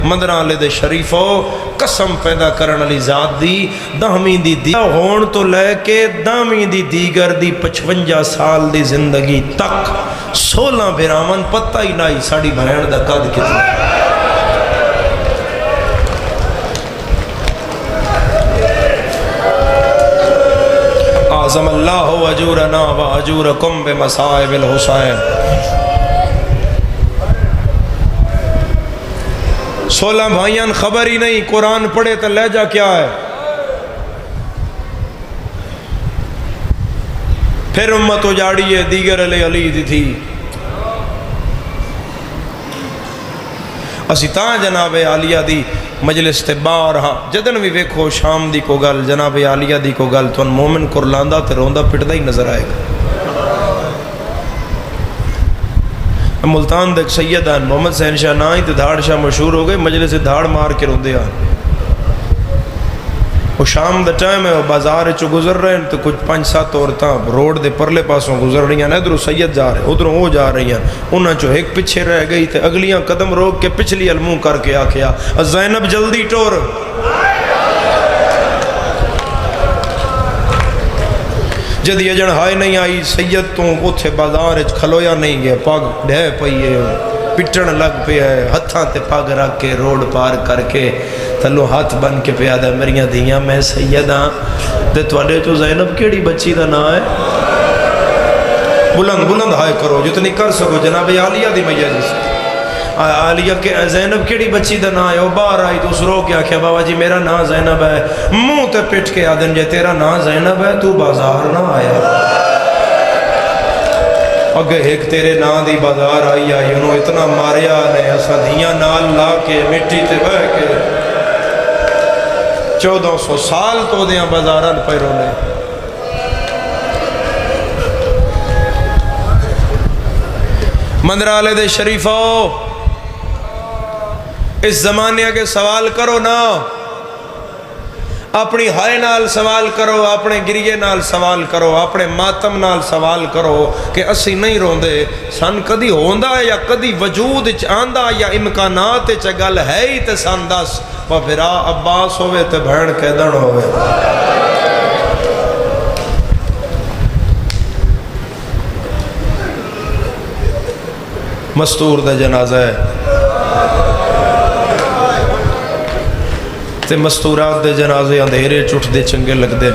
مندراں والے دے شریفو قسم پیدا کرن والی ذات دی 10ویں دی ہون تو لے کے 10ویں دی دیگر دی 55 سال دی زندگی تک 16 بھراون پتہ ہی نہیں ساڑی بہن دا قد کتنا. اعظم اللہ اجورنا و اجورکم بمصائب الحسین. 16 بھائیاں خبر ہی نہیں قرآن پڑھے تو لہجہ کیا ہے. پھر امت اجاڑی ہے دیگر علی دی تھی. اسی تاں جناب عالیہ دی مجلس تے باہر ہاں جدن بھی ویکھو شام دی کو گل جناب عالیہ دی کو گل تو مومن کرلاندہ تے روندہ پٹدا ہی نظر آئے گا. ملتان دے سید ہیں محمد حسین شاہ نائی تے دھاڑ شاہ مشہور ہو گئے مجلس دھاڑ مار کے روندے آن. وہ شام دا ٹائم ہے وہ بازار چو گزر رہے ہیں تو کچھ 5-7 عورتاں روڈ دے پرلے پاسوں گزر رہی ہیں. ادھروں سید جا رہے ادھروں وہ جا رہی ہیں. انہاں چو ایک پچھے رہ گئی تے اگلیاں قدم روک کے پچھلی الموں کر کے آکھیا زینب جلدی ٹور. جدی اجن ہائے نہیں آئی سید تو اتھے بازار کھلویا نہیں گیا پاگ ڈھے پئیے پٹن لگ پہ ہے ہتھاں تے پاگ رکھ کے روڈ پار کر کے تھلو ہاتھ بن کے پیادہ میریاں دیاں میں سید ہاں تے توڑے تو زینب کیڑی بچی دا نا ہے. بلند بلند ہائے کرو جتنی کر سکو جناب عالیہ دی میہ جس عالیہ کے زینب کیڑی بچی دا نا ہے. وہ باہر آئی تو اس رو کیا بابا جی میرا نا زینب ہے. منہ تے پٹ کے آدن جے تیرا نا زینب ہے تو بازار نہ آیا. اگے ایک تیرے نا دی بازار آئی آئی انہوں اتنا ماریا نے اسا دھیاں نال لا کے مٹی تے بہ کے 1400 سال تو دیاں بازاران پیروں نے. مندرالے دے شریفو اس زمانے کے سوال کرو نا اپنی ہائے نال سوال کرو اپنے گریے نال سوال کرو اپنے ماتم نال سوال کرو کہ اسی نہیں روندے سن کدی ہوندہ ہے یا کدی وجود آندہ یا امکانات چگل ہے ہی تے سن دس وہ بھرا عباس ہوئے تے بھین قیدن ہوئے. مستور دا جنازہ ہے تے مستورات دے جنازے اندھیرے چٹھ دے چنگے لگ دے.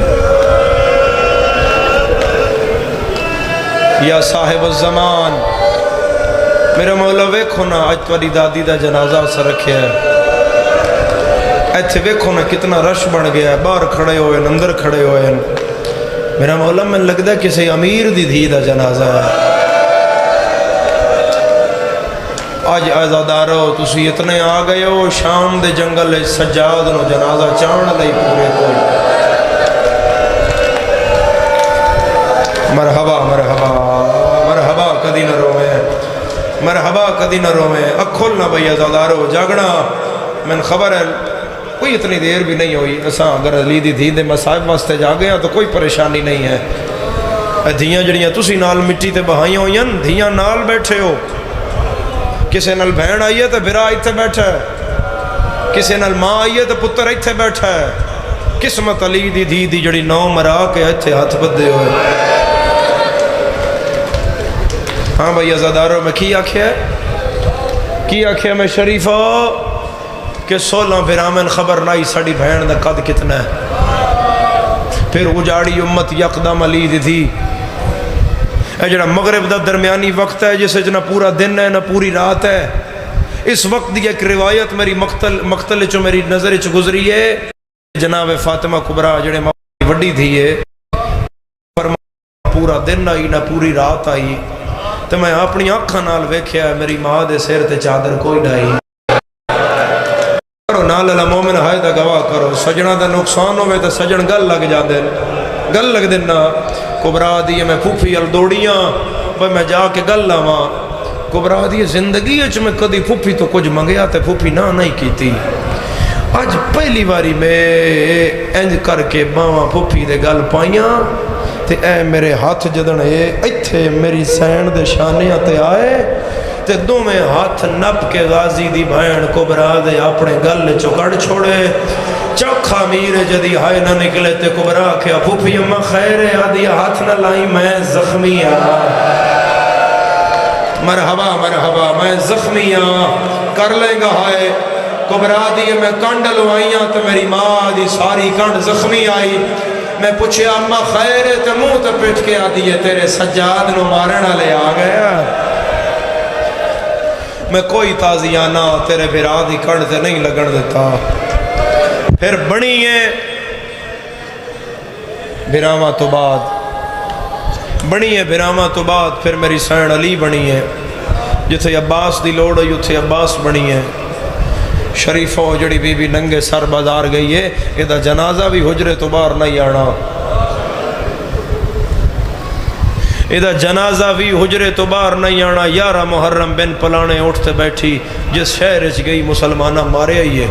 یا صاحب الزمان میرا مولا ویکھو نا اج توڑی دادی دا جنازہ سے رکھے ہے ایتھے ویکھو نا کتنا رش بن گیا ہے باہر کھڑے ہوئے اندر کھڑے ہوئے. میرا مولا میں لگ ہے کسی امیر دی دھی دا جنازہ ہے. آج آزادارو تسی اتنے آ گئے ہو شام دے جنگل سجاد نو جنازہ چاند لئی پورے کوئی. مرحبا مرحبا مرحبا کدی نہ روئے مرحبا کدی نہ روئے. اکھل نہ بھئی آزادارو جاگنا میں خبر ہے کوئی اتنی دیر بھی نہیں ہوئی. اساں اگر علی دی دھی دے مصائب واسطے جا گیا تو کوئی پریشانی نہیں ہے. دھیاں جڑیاں تسی نال مٹی تے بہائیاں ہوئیں دھیاں نال بیٹھے ہو. کسے نال بہن آئی ہے تو بھرا ایتھے بیٹھا ہے کسے نال ماں آئی ہے تو پتر ایتھے بیٹھا ہے. قسمت علی دی دھی دی جڑی نو مرا کے ایتھے ہاتھ بدے ہوئے. ہاں بھئی عزاداروں میں کی آکھیا میں شریفہ کہ 16 برامن خبر نائی ساڑی بہن دا قد کتنا ہے. پھر اجاڑی امت یقدم علی دی تھی. اے جڑا مغرب دا درمیانی وقت ہے جسے جنا پورا دن ہے نہ پوری رات ہے. اس وقت دی ایک روایت میری مقتل چو میری نظر چو گزری ہے. جناب فاطمہ کبرا جڑے وڈی تھی ہے پورا دن آئی نہ پوری رات آئی تو میں اپنی آنکھاں نال ویکھیا میری ماں دے سیر تے چادر کوئی ڈائی. کرو نال اللہ مومن ہائے دا گواہ کرو سجنہ دا نقصان ہوئے تو سجن گل لگ جا دے گل لگ دینا. کبرا دیئے میں پھوپھی الدوڑیاں بھئی میں جا کے گل لاواں. کبرا دیئے زندگی اچھ میں کدی پھوپھی تو کچھ منگیا تے پھوپھی نہ نہیں کی تھی. آج پہلی باری میں انج کر کے باواں پھوپھی دے گل پائیاں تے اے میرے ہاتھ جدن ایتھے میری سین دے شانیاں تے آئے تے دو میں ہاتھ نپ کے غازی دی بھین کبرا دے اپنے گل چکڑ چھوڑے چوکھا میر جدی ہائے نہ نکلے تے کبرا کیا پھوپھی اماں خیر ہے آدھی ہاتھ نہ لائی میں زخمی مرحبا مرحبا میں زخمی کر لیں گا ہائے کبرا دیئے میں کنڈ لوائیاں تو میری ماں دی ساری کنڈ زخمی آئی میں پوچھے اماں خیر ہے تے منہ تے پٹ کے آدھی ہے تیرے سجاد نو مارنا لے آ گیا میں کوئی تازیانہ تیرے بھرا دی کنڈ تے نہیں لگن دیتا پھر بنی ہے بھراواں تو بعد پھر میری سین علی بنی ہے جتھے عباس دی لوڑ ہوئی اتھے عباس بنی ہے شریفہ جڑی بی بی ننگے سر بازار گئی ہے یہ جنازہ بھی حجرے تو باہر نہیں آنا یہ جنازہ بھی حجرے تو باہر نہیں آنا 11 محرم بن پلانے اٹھتے بیٹھی جس شہر اچ گئی مسلمانہ مارے آئیے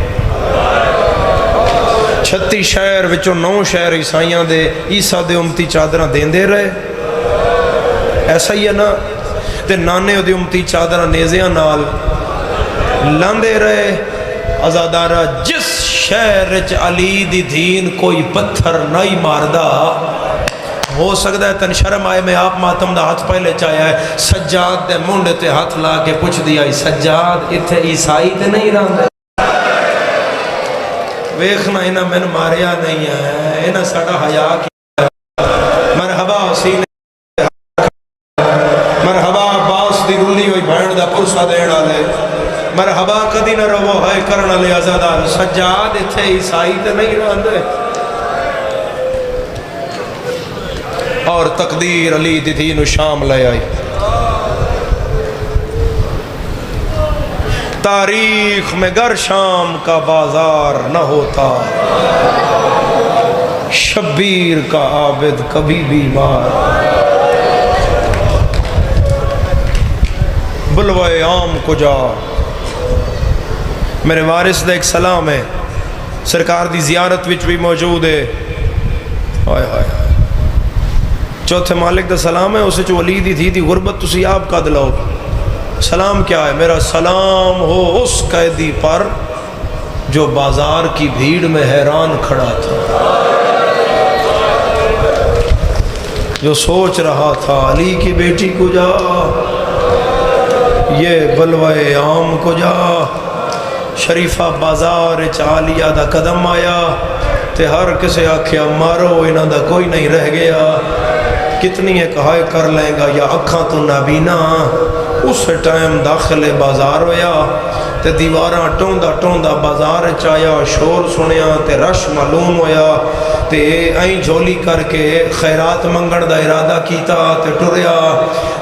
36 شہر وچوں 9 شہر عیسائیاں دے عیسیٰ دے امتی چادرہ دین دے رہے ایسا ہی ہے نا تے نانے دے امتی چادرہ نیزیاں نال لاندے رہے ازادارہ جس شہر وچ علی دی دین کوئی پتھر نہیں ماردہ ہو سکتا ہے تن شرم آئے میں آپ ماتم دا ہاتھ پہلے چاہیا ہے سجاد دے منڈ تے ہاتھ لا کے پوچھ دیا سجاد اتھے عیسائی تے نہیں رہندے ویکھنا انہاں میں ماریا نہیں ہے انہاں ساڑا حیا کیا مرحبا حسین مرحبا عباس دی رلی ہوئی بھینڈ دا پرسہ دینا لے مرحبا کدی نہ رو ہے کرنا لے ازادار سجاد اتھے عیسائی تے نہیں رہندے اور تقدیر علی دی دین شام لے آئی تاریخ میں گر شام کا بازار نہ ہوتا شبیر کا عابد کبھی بیمار بلوائے عام کجا میرے وارث دا ایک سلام ہے سرکار دی زیارت وچ بھی موجود ہے آئے آئے چوتھے مالک دا سلام ہے اسے جو ولی دی تھی غربت تسی آپ کا دلاؤ سلام کیا ہے میرا سلام ہو اس قیدی پر جو بازار کی بھیڑ میں حیران کھڑا تھا جو سوچ رہا تھا علی کی بیٹی کو جا یہ بلوائے عام کو جا شریفہ بازار چالیہ دا قدم آیا تے ہر کسے آکھیا مارو انہاں دا کوئی نہیں رہ گیا کتنی ایک ہائے کر لیں گا یا اکھاں تو نابینا اس ٹائم داخل بازار ہویا تے دیواراں ٹوندا بازار چایا شور سنیا تے رش معلوم ہویا تے این جھولی کر کے خیرات منگن دا ارادہ کیتا تے ٹریا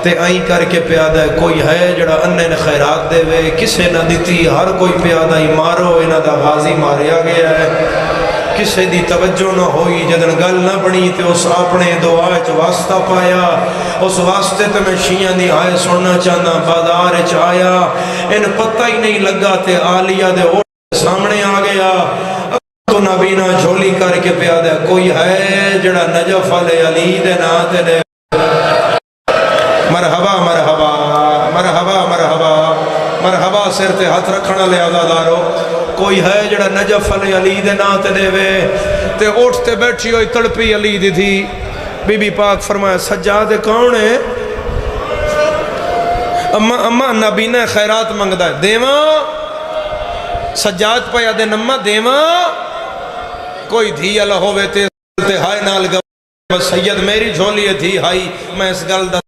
تے این کر کے پیادہ کوئی ہے جڑا انہیں نے خیرات دے وے کسے نہ دیتی ہر کوئی پیادہ ہی مارو انہ دا غازی ماریا گیا ہے کسے دی توجہ نہ ہوئی جدن گل نہ بنی تے اس اپنے دعائے چ واسطہ پایا اس واسطے تے میں شیعہ دی آئے سننا چاہنا بازار چ آیا ان پتہ ہی نہیں لگا تے عالیہ دے اوٹ سامنے آ گیا تو نبینا جھولی کر کے پیادہ کوئی ہے جڑا نجف علی دے ناتے دے مرحبا مرحبا مرحبا مرحبا مرحبا سر تے ہاتھ رکھنا لے آزادارو کوئی ہے جڑا نجف علی دے ناتے دے وے تے اٹھتے بیٹھی ہوئی تڑپی علی دی تھی بی بی پاک فرمایا سجاد کون ہے اما نبینا خیرات منگدا ہے دیواں سجاد پایا دے نمہ دیواں کوئی دھی اللہ ہوئے تے ہائے نال گا سید میری جھولی تھی ہائی میں اس گل دا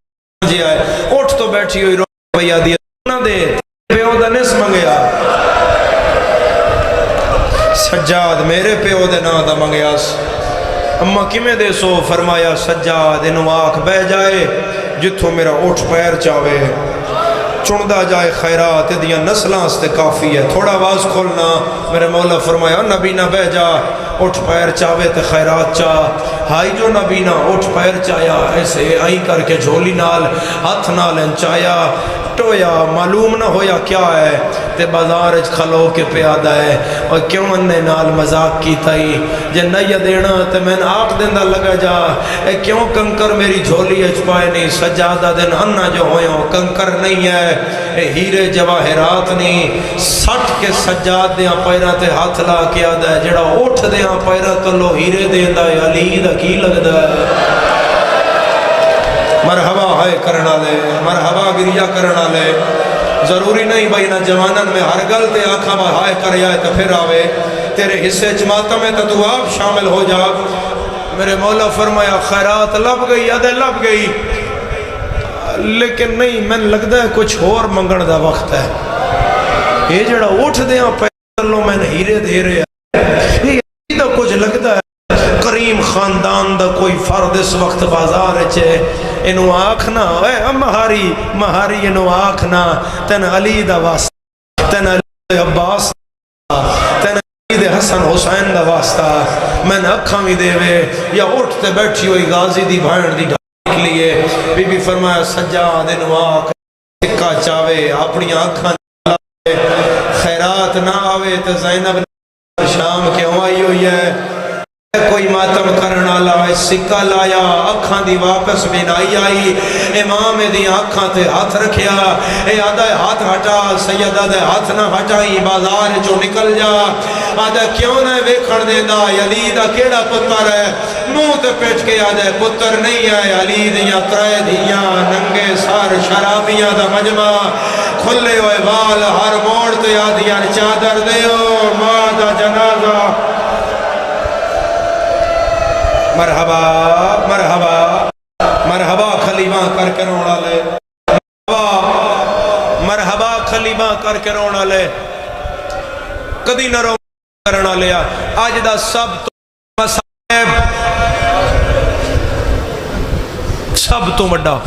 جی آئے اٹھ تو بیٹھی ہوئی رو بھیا دیا نہ دے پیو دا نس منگیا سجاد میرے پیو دے نا دا منگیاس اما کمیں دے سو فرمایا سجاد انو آنکھ بہ جائے جتھو میرا اٹھ پیر چاوے چندہ جائے خیرات دیا نسلان سے کافی ہے تھوڑا آواز کھولنا میرے مولا فرمایا نبی نہ بہ جا اٹھ پیر چاوے تے خیرات چاہ ہائی جو نبی نہ اٹھ پیر چایا ایسے آئی کر کے جھولی نال ہاتھ نال انچایا ٹویا معلوم نہ ہویا کیا ہے تے بازار کھلو کے پیادہ ہے اور کیوں انہیں نال مذاق کی تائی جے نہیں دینا تے میں آگ دیندہ لگا جا اے کیوں کنکر میری جھولی پائے نہیں سجادہ دن انہ جو ہویوں کنکر نہیں ہے اے ہیرے جواہرات نہیں سٹ کے سجاد دیاں پیرہ تے ہاتھ لا کے آدھا ہے جڑا اٹھ دیاں پیرہ تلو ہیرے دیندہ ہے علی دا کی لگدہ ہے مرحبا ہے کرنا لے مرحبا گریا کرنا لے ضروری نہیں بھائی نہ جوانن میں ہر گل تے آنکھاں میں ہائے کر جائے تو پھر آوے تیرے حصے جماعتہ میں تو آپ شامل ہو جا میرے مولا فرمایا خیرات لب گئی ادھے لب گئی لیکن نہیں میں لگتا ہے کچھ اور منگن دا وقت ہے یہ جڑا اٹھ دیاں پیلوں میں ہیرے دے رہے ہیں یہ دا کچھ لگتا ہے کریم خاندان دا کوئی فرد اس وقت بازار ہے انہوں آکھنا اے مہاری انہوں آکھنا تین علی دا واسطہ تین علی عباس تین علی حسن حسین دا واسطہ میں نے اکھاں بھی دے وے یا اٹھتے بیٹھی ہوئی غازی دی بھائن دی ڈھاک لیے بی بی فرمایا سجاد انہوں آکھ سکا چاوے اپنی آنکھاں لائے خیرات نہ آوے تو زینب شام کیوں آئی ہوئی ہے کوئی ماتم کرنا لائے سکہ لایا اکھاں دی واپس بینائی آئی امام دی اکھاں تے ہاتھ رکھیا اے آدھا ہاتھ ہٹا سیدہ دے ہاتھ نہ ہٹائی بازار جو نکل جا آدھا کیوں نہ ویکھن دے دا علی دا کیڑا پتر ہے منہ تے پیٹ کے آدھا پتر نہیں ہے علی دیاں ترے دیاں ننگے سار شرابیاں دا مجمع کھلے ہوئے وال ہر موڑ تے آدھیاں چادر دیو ماں دا جنازہ مرحبا مرحبا مرحبا خلیبہ کر کے رونا لے مرحبا خلیبہ کر کے رونا لے کدی نہ رو کرنا لیا آج دا سب تو مسائب سب تو مڈا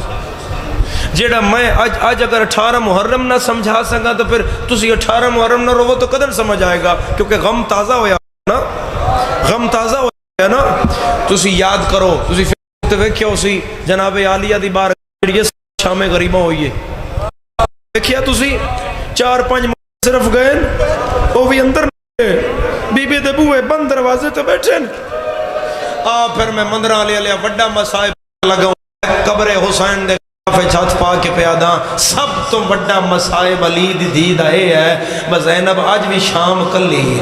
جیڑا میں آج اگر 18 محرم نہ سمجھا سکا تو پھر تسی 18 محرم نہ رو تو قدر سمجھ آئے گا کیونکہ غم تازہ ہویا نا غم تازہ ہویا نا تسی یاد کرو تسی فکر ویکھیا اسی جناب عالیہ دی بار شام غریبہ ہوئیے ویکھیا تسی 4-5 صرف گئے وہ بھی اندر بی بی دے بوئے بند دروازے تو بیٹھے پھر میں مندرہ لیا وڈا مسائب لگا قبر حسین دے کافے چھات پا کے پیادا سب تو وڈا مسائب علی دی دید آئے ہے بس زینب آج بھی شام کل لی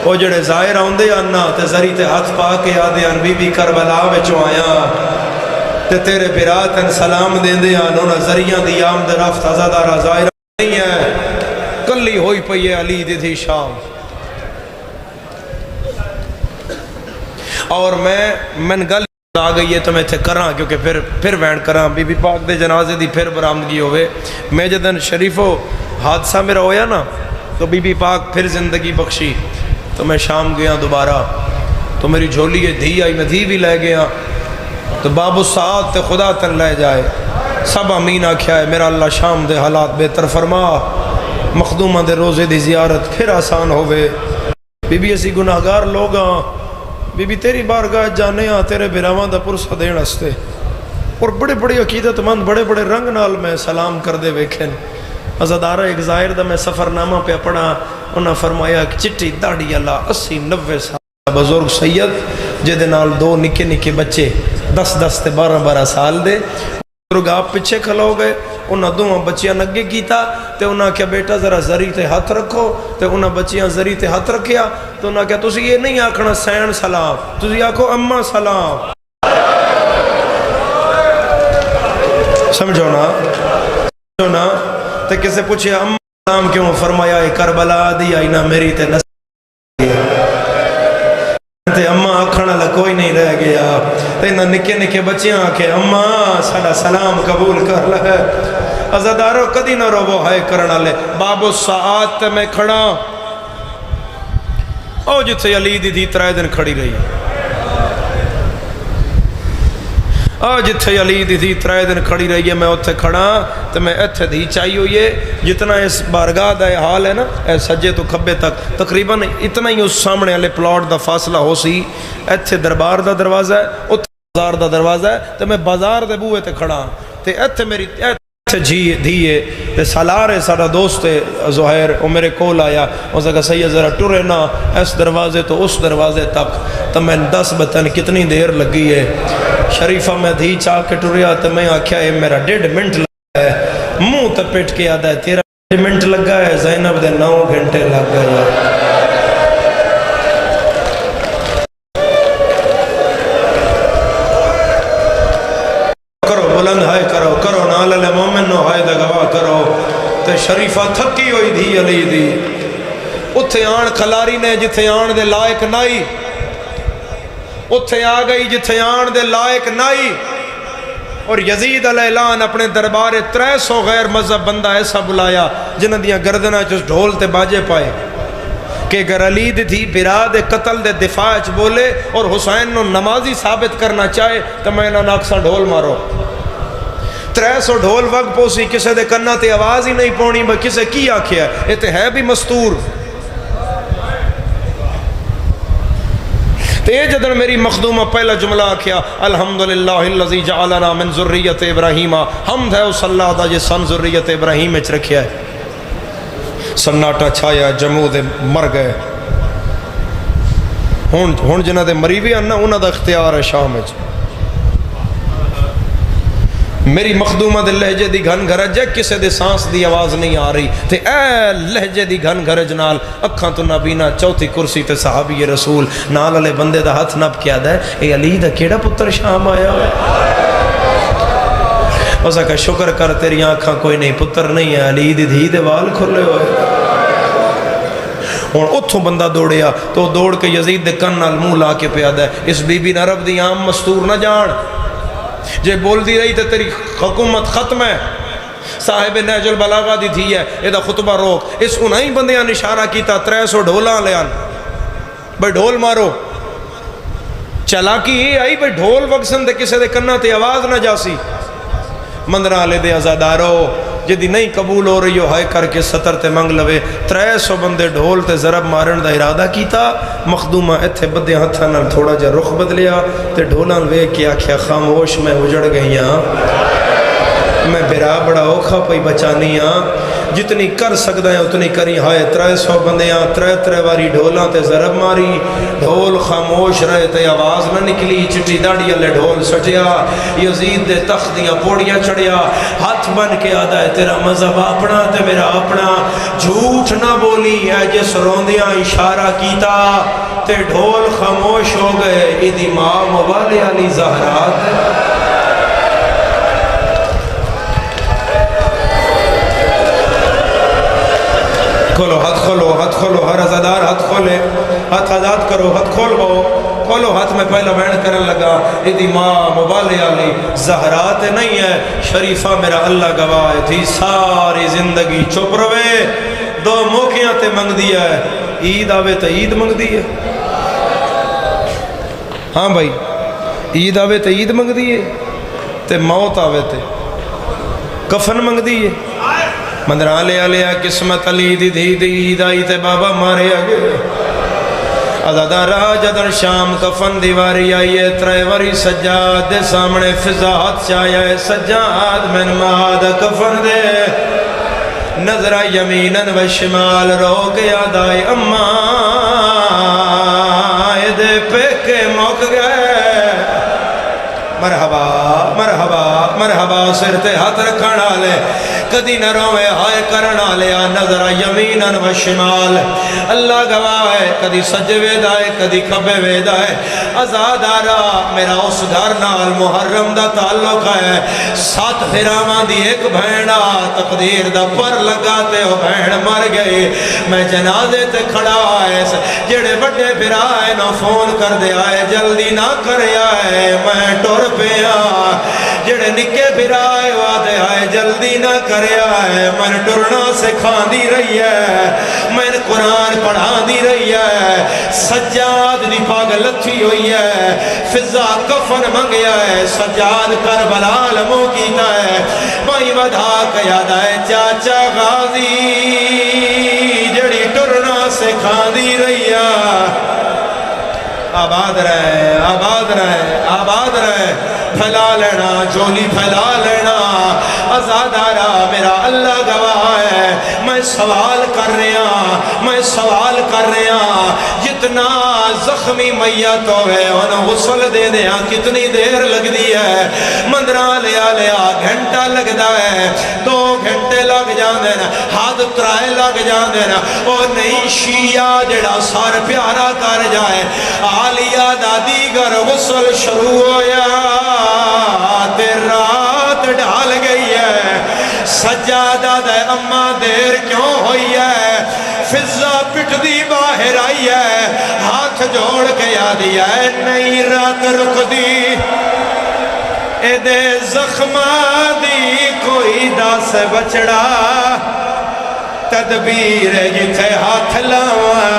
وہ جڑے ظاہر ہوندے آنا تے ذری تے ہاتھ پا کے آدھے آن بی بی کربلا وچوں آیا تے تیرے براتن سلام دیں دے آن انہا ذریعہ دی آمد رفت ازادارہ ظاہر نہیں ہے کلی ہوئی پئی علی دی تھی شام اور میں گل آ گئی ہے تو میں تھے کراں کیونکہ پھر وینڈ کراں بی بی پاک دے جنازے دی پھر برآمدگی ہوئے میں جدن شریفو حادثہ میرا ہویا نا تو بی بی پاک پھر زندگی بخشی تو میں شام گیا دوبارہ تو میری جھولی یہ دھی آئی میں دھی بھی لے گیا تو باب الساعت تے خدا تن لے جائے سب امین آکھیا ہے میرا اللہ شام دے حالات بہتر فرما مخدومہ دے روزے دی زیارت پھر آسان ہوئے بی بی اسی گناہگار لوگاں بی بی تیری بارگاہ جانے ہاں تیرے براواں دا پرسہ دین ہستے اور بڑے بڑے عقیدت مند بڑے بڑے رنگ نال میں سلام کر دے ویکھن ازادارہ ایک ظاہر دا میں سفر نامہ پہ پڑھا انہاں فرمایا کہ چٹی داڑھی اللہ 80-90 سال بزرگ سید جدے نال 2 نکے نکے بچے 10-10 تے 12-12 سال دے بزرگ آپ پچھے کھلو گئے انہاں دوہاں بچیاں نگے کیتا تے انہاں کیا بیٹا ذرا زری تے ہاتھ رکھو تے انہاں بچیاں زری تے ہاتھ رکھیا تو انہاں کیا تسی یہ نہیں آکھنا سین سلام تسی آکھو اماں سلام سمجھو نا تے کسے پوچھے اماں سلام کیوں فرمایا کربلا دی آئی نا میری تے نسل تے اماں آکھنا لگا کوئی نہیں رہ گیا تے نہ نکے نکے بچیاں آکھے اماں ساڑا سلام قبول کر لے ازادارو کدی نہ رو وہ ہائے کرنا لے باب الساعت تے میں کھڑا او جتے علی دی 3 دن کھڑی رہی جتھے علی دی 3 دن کھڑی رہی ہے میں اتھے کھڑا تو میں اتھے دی چاہیے ہوئی ہے جتنا اس بارگاہ دا حال ہے نا اے سجے تو کھبے تک تقریباً اتنا ہی اس سامنے والے پلاٹ دا فاصلہ ہو سی اتھے دربار دا دروازہ ہے اتھے بازار دا دروازہ ہے تو میں بازار دے بوئے تے کھڑا تے ایتھے میری ایتھے جی دھیے تے سالارے سارا دوست زہیر وہ میرے کول آیا اس نے کہا سید ذرا ٹرے نا اس دروازے تو اس دروازے تک تو میں 10 بتن کتنی دیر لگی ہے شریفہ میں دھی چاہ کے ٹریا تو میں آکھیا ہے میرا 1.5 منٹ لگا ہے منہ تے پیٹ کے آدھا ہے تیرا 1.5 منٹ لگا ہے زینب دے 9 گھنٹے لگ گئے بلند ہائے کرو کرو نال علی مومن نو ہائے دا گواہ کرو تے شریفہ تھکی ہوئی دی علی دی اتھے آن کھلاری نے جتھے آن دے لائق نائی اتھے آ گئی جتھے آن دے لائق نائی اور یزید علیہ الان اپنے دربار 300 غیر مذہب بندہ ایسا بلایا جنہ دیاں گردنہ جس ڈھول تے باجے پائے کہ اگر علی دی براد قتل دے دفاع چ بولے اور حسین نو نمازی ثابت کرنا چاہے تو میں نہ ناکسا ڈھول مارو 300 ڈھول وقت پوسی کسے دے کنہ تے آواز ہی نہیں پونی با کسے کی آکھیا ہے یہ تے ہے بھی مستور تے جدن میری مخدومہ پہلا جملہ آکھیا الحمدللہ اللذی جعلنا من ذریت ابراہیم حمد ہے اس اللہ دا جے سن ذریت ابراہیم اچ رکھیا ہے سناٹا چھایا جموں دے مر گئے ہون جنہ دے مریوی انہا انہا دا اختیار ہے شام اچ میری مخدومہ دے لہجے دی گھن گھرج ہے کسے دے سانس دی آواز نہیں آ رہی تے اے لہجے دی گھن گھرج نال اکھاں تو نبینا چوتھی کرسی تے صحابی رسول نال علی بندے دا ہاتھ نب کیا دا ہے اے علی دا کیڑا پتر شام آیا ہوئے اسا کہ شکر کر تیری آنکھاں کوئی نہیں پتر نہیں ہے علی دی دھی دے وال کھلے ہوئے اور اتھوں بندہ دوڑیا تو دوڑ کے یزید دے کن نال منہ لا کے پیادا ہے اس بی بی نرب دی عام مستور نہ جان جے بول دی رہی تے تیری حکومت ختم ہے صاحب نہج البلاغہ دی تھی ہے یہ دا خطبہ روک اس انہی بندیاں اشارہ کیتا 300 ڈھولاں لے آن بھئی ڈھول مارو چلاکی یہ آئی بھئی ڈھول وقسن دے کسے دے کنہ تے آواز نہ جاسی مندرہ لے دے ازادارو جدی نہیں قبول ہو رہی ہو ہائے کر کے ستر تے منگ لوے 300 بندے ڈھول تے ضرب مارن دا ارادہ کیتا مخدومہ ایتھے بدے ہتھاں نال تھوڑا جا رخ بدلیا تے ڈھولاں وے کیا کیا خاموش میں اجڑ گئی ہاں میں برا بڑا اوکھا پئی بچانی ہاں جتنی کر سکتا ہے اتنی کری ہائے 300 بندیاں 3 واری ڈھولاں تے ضرب ماری ڈھول خاموش رہے تے آواز نہ نکلی چٹی داڑی والے ڈھول سٹیا یزید دے تخت دیاں پوڑیاں چڑھیا ہاتھ بن کے آدھا ہے تیرا مذہب اپنا تے میرا اپنا جھوٹ نہ بولی ہے جس روندیاں اشارہ کیتا تے ڈھول خاموش ہو گئے ایدی ماں موالے علی زہرات کھولو ہاتھ کھولو ہاتھ کھولو ہر ازادار ہاتھ کھولے ہاتھ آزاد کرو ہاتھ کھولو ہاتھ میں پہلا بین کرن لگا ایدی ماں مبالے علی زہرات نہیں ہے شریفہ میرا اللہ گواہ تھی ساری زندگی چپ روے 2 موقعیاں تے منگ دیا ہے عید آوے تے عید منگ دی ہے ہاں بھائی عید آوے تے عید منگ دی ہے تے موت آوے تے کفن منگ دی ہے مندرہ لیا لیا قسمت علی دی دی عید آئی تے بابا مارے آگے ازادہ راہ جدن شام کفن دیواری آئی ہے 3 واری سجاد دے سامنے فضاحت چایا ہے سجاد من ماد کفن دے نظرہ یمیناً و شمال رو کے آدھائی اماں دے پیکے موک گئے مرحبا مرحبا مرحبا سر تے ہاتھ رکھنا لے کدی نہ روے ہائے کرنا لیا نظر یمیناً و شمال اللہ گواہ ہے کدی سجے ویدہ ہے کدی کھبے ویدہ ہے ازادارا میرا اس گھر نال محرم دا تعلق ہے 7 پھراواں دی ایک بھینڈا تقدیر دا پر لگاتے ہو بھین مر گئی میں جنازے تے کھڑا آئے جڑے بڑے پھرا آئے نہ فون کر دے آئے جلدی نہ کرے آئے میں ٹور پہ جڑے نکے پھرا آئے وعدے آئے جلدی نہ کرے آئے میں ٹرنا سکھان دی رہی ہے میں قرآن پڑھان دی رہی ہے سجاد دی پاگ لتھی ہوئی ہے فضا کفن منگیا ہے سجاد کربلا لمو کیتا ہے بھائی ودھا کا یاد آئے چاچا غازی جڑی ٹرنا سکھان دی رہی ہے آباد رہے آباد رہے آباد رہے پھیلا لینا چولی پھیلا لینا ازادارا میرا اللہ گواہ ہے، میں سوال کر رہا جتنا زخمی میت ہوئے انہوں غسل دے دیا کتنی دیر لگ دی ہے؟ مندرہ لیا گھنٹہ لگ دا ہے، 2 گھنٹے لگ جاندے نا، ہاتھ ترائے لگ جاندے نا، اور نہیں شیعہ جڑا سار پیارا کر جائے آلیہ دا دیگر غسل شروع ہویا تے رات ڈھال گئی ہے، سجادہ دے اماں دیر کیوں ہوئی ہے؟ فضا پٹ دی باہر آئی ہے، ہاتھ جوڑ کے یاد ہے نہیں رات رک دی، اے دے زخمہ دی کوئی دس بچڑا، تدبیر جتھے ہاتھ لاواں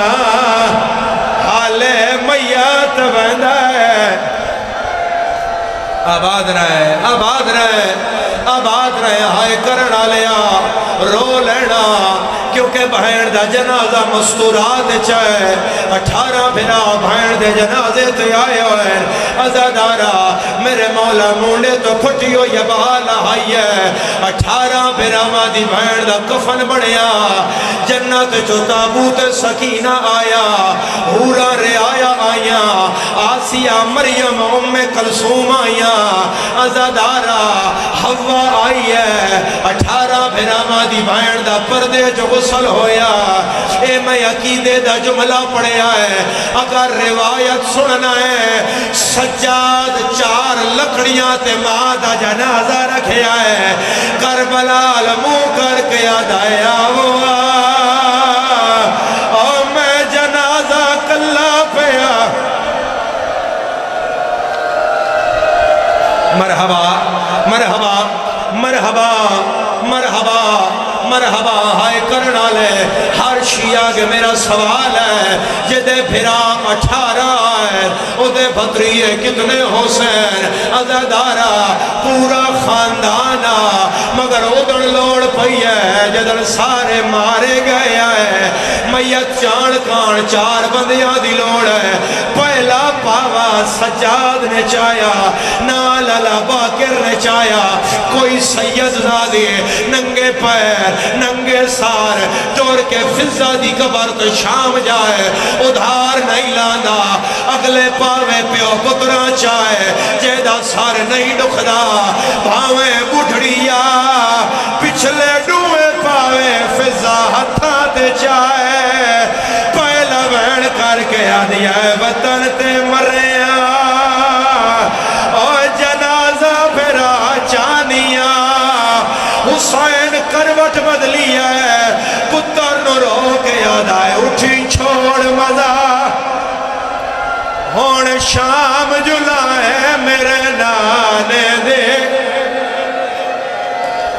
حال میت بندہ ہے۔ آباد رہے ہائے کرنا لیا رو لینا، کیونکہ بہن دا جنازہ مستورات چاہے، 18 بھرا بہن دے جنازے تے آئے ہوئے، ازادارا میرے مولا مونڈے تو پھٹیو یہ بال آئی ہے، 18 بھرا مادی بہن دا کفن بڑھیا، جنت جو تابوت سکینہ آیا، حورا رعایا آیا، آسیہ مریم ام کلثوم آیا، ازادارا حوا آئی ہے، 18 بھرا مادی بہن دا پردے جو غسل ہویا، اے میں عقیدے دا جملہ پڑھیا ہے، اگر روایت سننا ہے، سجاد 4 لکڑیاں تے ماں دا جنازہ رکھیا ہے، کربلا منہ کر کے یاد آیا ہوا، اور میں جنازہ کلا پیا، مرحبا مرحبا مرحبا مرحبا مرحبا ہائے کرنا لے ہر شیعہ کے میرا سوال ہے، جدے پھرا 18 ہے او دے بھتریے کتنے حسین، ازادارا پورا خاندانا، مگر ادھر لوڑ پئی ہے جدر سارے مارے گئے ہے، میت چان کان 4 بندیاں دی لوڑ ہے، پہلا پاوا سجاد نے چایا، نالالا باکر نے چایا، کوئی سید زادی ننگے پیر ننگے سار ٹور کے فضا دی قبر تو شام جائے، ادھار نہیں لانا، اگلے پاوے پیو پترا چاہے، جیدہ سار نہیں ڈکھدا، بھاویں بڑھڑیا پچھلے ڈوئے پاوے فضا ہتھا دے چاہے، پہلا بین کر کے آدیا ہے وطن تے مریا، اور جنازہ پھرا چانیاں، حسین کروٹ بدلی ہے، پتر نو رو کے یاد آئے اٹھی چھوڑ مزہ، ہون شام جلائے میرے نانے دے،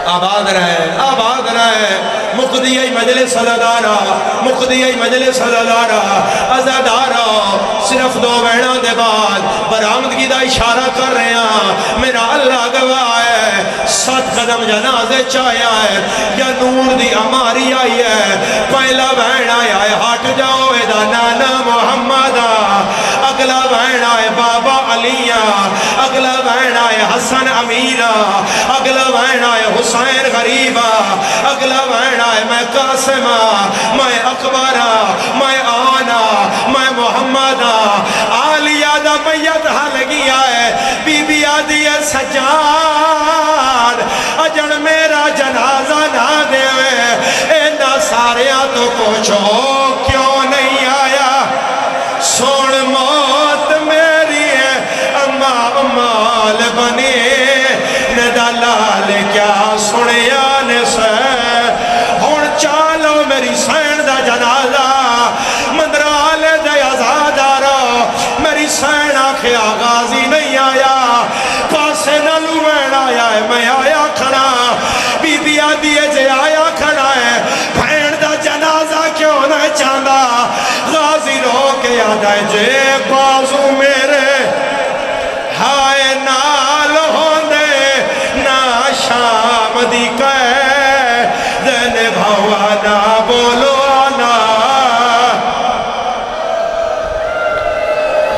آباد رہے مقدیہ مجلس صدادارا، مقدیہ مجلس صدادارا، ازادارا صرف 2 بہنوں دے بعد برآمدگی دا اشارہ کر رہے ہیں، میرا اللہ گواہ ہے، 7 قدم جنازے چاہیا ہے، یا نور دی ہماری آئی ہے، پہلا بہن آیا ہے ہٹ جاؤ ادا نانا محمدہ، اگلا بہن آئے بابا علیہ، اگلا بہن آئے حسن امیرہ، اگلا بہن آئے حسین غریبہ، اگلا بہن آئے میں قاسمہ، میں اکبرہ، میں آنا، میں محمدہ، آلیہ دا میت حل گیا ہے، بی بی آدھی ہے سجاد، اجن میرا جنازہ نہ دے، اے نا ساریاں تو پوچھو کیوں نہیں آیا، سون موت میری ہے امال بنی، ندالال کیا سنیا نسے، ہون چالو میری سین دا جنازہ، مندرال دے ازادارا، میری سین آنکھیں آغازی نہیں آیا، پاسے نلو میں آیا ہے میں آیا کھڑا، بی بی آدھی ہے جے آیا کھڑا ہے، بھین دا جنازہ کیوں نہ چاندہ، غازی رو کے یاد ہے جے بازو میرے ہائے نال ہوندے نا شام دی کہے دن بھوا نا بولو نا،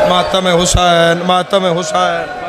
ماتم حسین، ماتم حسین۔